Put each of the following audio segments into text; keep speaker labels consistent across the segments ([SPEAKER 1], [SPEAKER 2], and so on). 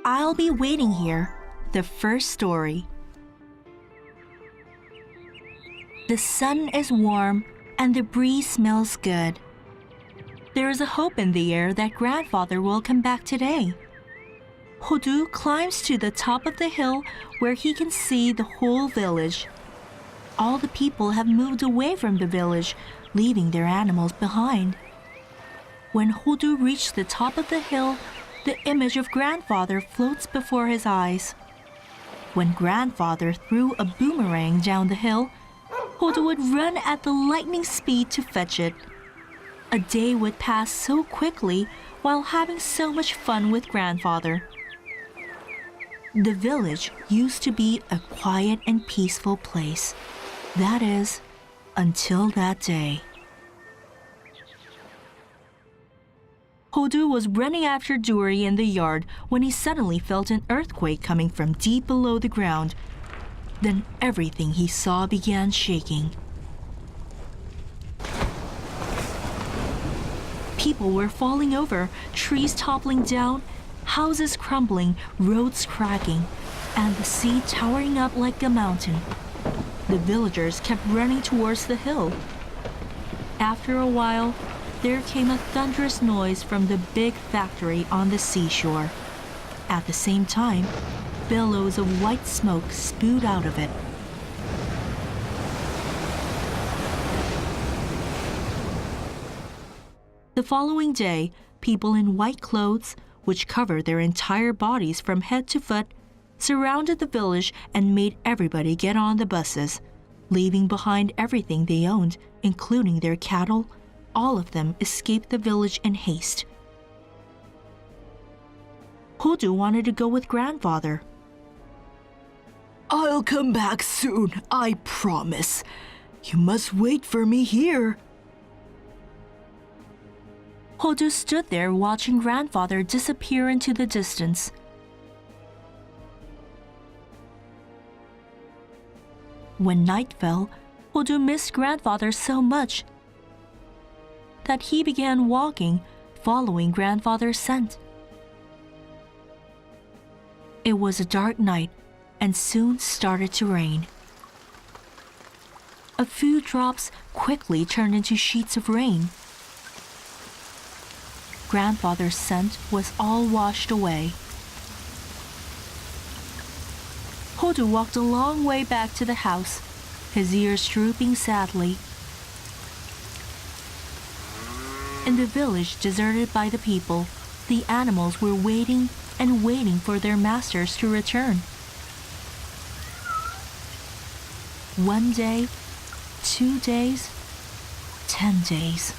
[SPEAKER 1] I'll be waiting here. The first story. The sun is warm and the breeze smells good. There is a hope in the air that grandfather will come back today. Hodu climbs to the top of the hill where he can see the whole village. All the people have moved away from the village, leaving their animals behind. When Hodu reached the top of the hill, the image of grandfather floats before his eyes. When grandfather threw a boomerang down the hill, Hodu would run at the lightning speed to fetch it. A day would pass so quickly while having so much fun with grandfather. The village used to be a quiet and peaceful place. That is, until that day. Hodu was running after Duri in the yard when he suddenly felt an earthquake coming from deep below the ground. Then everything he saw began shaking. People were falling over, trees toppling down, houses crumbling, roads cracking, and the sea towering up like a mountain. The villagers kept running towards the hill. After a while, there came a thunderous noise from the big factory on the seashore. At the same time, billows of white smoke spewed out of it. The following day, people in white clothes, which covered their entire bodies from head to foot, surrounded the village and made everybody get on the buses, leaving behind everything they owned, including their cattle. All of them escaped the village in haste. Hodu wanted to go with grandfather.
[SPEAKER 2] I'll come back soon, I promise. You must wait for me here.
[SPEAKER 1] Hodu stood there watching grandfather disappear into the distance. When night fell, Hodu missed grandfather so much that he began walking, following grandfather's scent. It was a dark night and soon started to rain. A few drops quickly turned into sheets of rain. Grandfather's scent was all washed away. Hodu walked a long way back to the house, his ears drooping sadly. In the village deserted by the people, the animals were waiting and waiting for their masters to return. 1 day, 2 days, 10 days.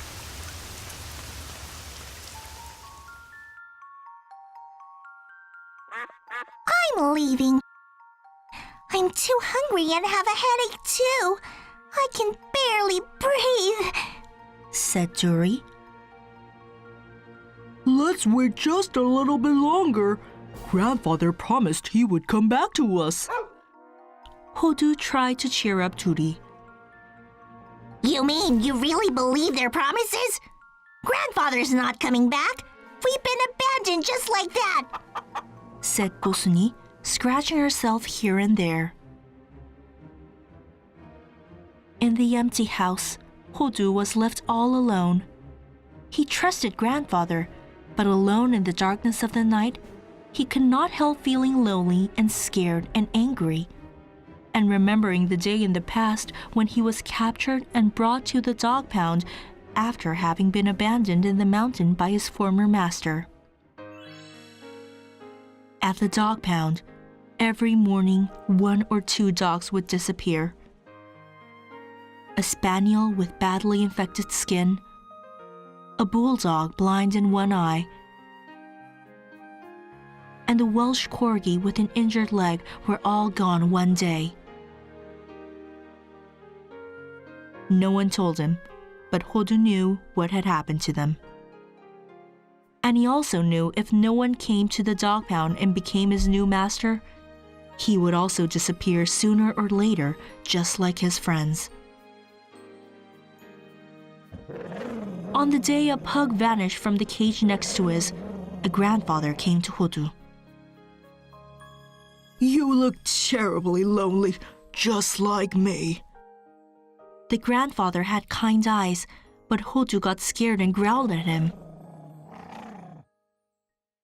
[SPEAKER 3] I'm leaving. I'm too hungry and have a headache too. I can barely breathe,
[SPEAKER 1] said Duri.
[SPEAKER 2] Let's wait just a little bit longer. Grandfather promised he would come back to us.
[SPEAKER 1] Hodu tried to cheer up Duri.
[SPEAKER 3] You mean you really believe their promises? Grandfather's not coming back. We've been abandoned just like that,
[SPEAKER 1] said Bosuni, scratching herself here and there. In the empty house, Hodu was left all alone. He trusted grandfather, but alone in the darkness of the night, he could not help feeling lonely and scared and angry, and remembering the day in the past when he was captured and brought to the dog pound after having been abandoned in the mountain by his former master. At the dog pound, every morning 1 or 2 dogs would disappear. A spaniel with badly infected skin, a bulldog blind in one eye, and the Welsh corgi with an injured leg were all gone one day. No one told him, but Hodu knew what had happened to them. And he also knew if no one came to the dog pound and became his new master, he would also disappear sooner or later, just like his friends. On the day a pug vanished from the cage next to his, a grandfather came to Hodu.
[SPEAKER 2] You look terribly lonely, just like me.
[SPEAKER 1] The grandfather had kind eyes, but Hodu got scared and growled at him.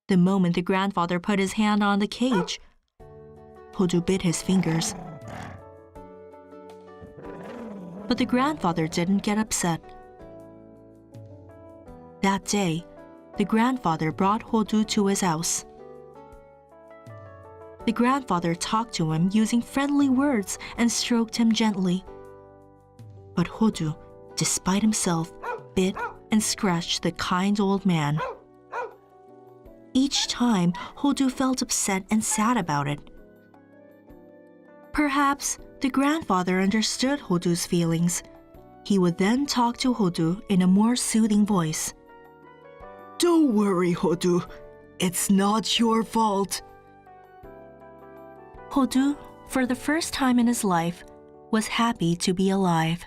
[SPEAKER 1] The moment the grandfather put his hand on the cage, Hodu bit his fingers. But the grandfather didn't get upset. That day, the grandfather brought Hodu to his house. The grandfather talked to him using friendly words and stroked him gently. But Hodu, despite himself, bit and scratched the kind old man. Each time, Hodu felt upset and sad about it. Perhaps the grandfather understood Hodu's feelings. He would then talk to Hodu in a more soothing voice.
[SPEAKER 2] Don't worry, Hodu. It's not your fault.
[SPEAKER 1] Hodu, for the first time in his life, was happy to be alive.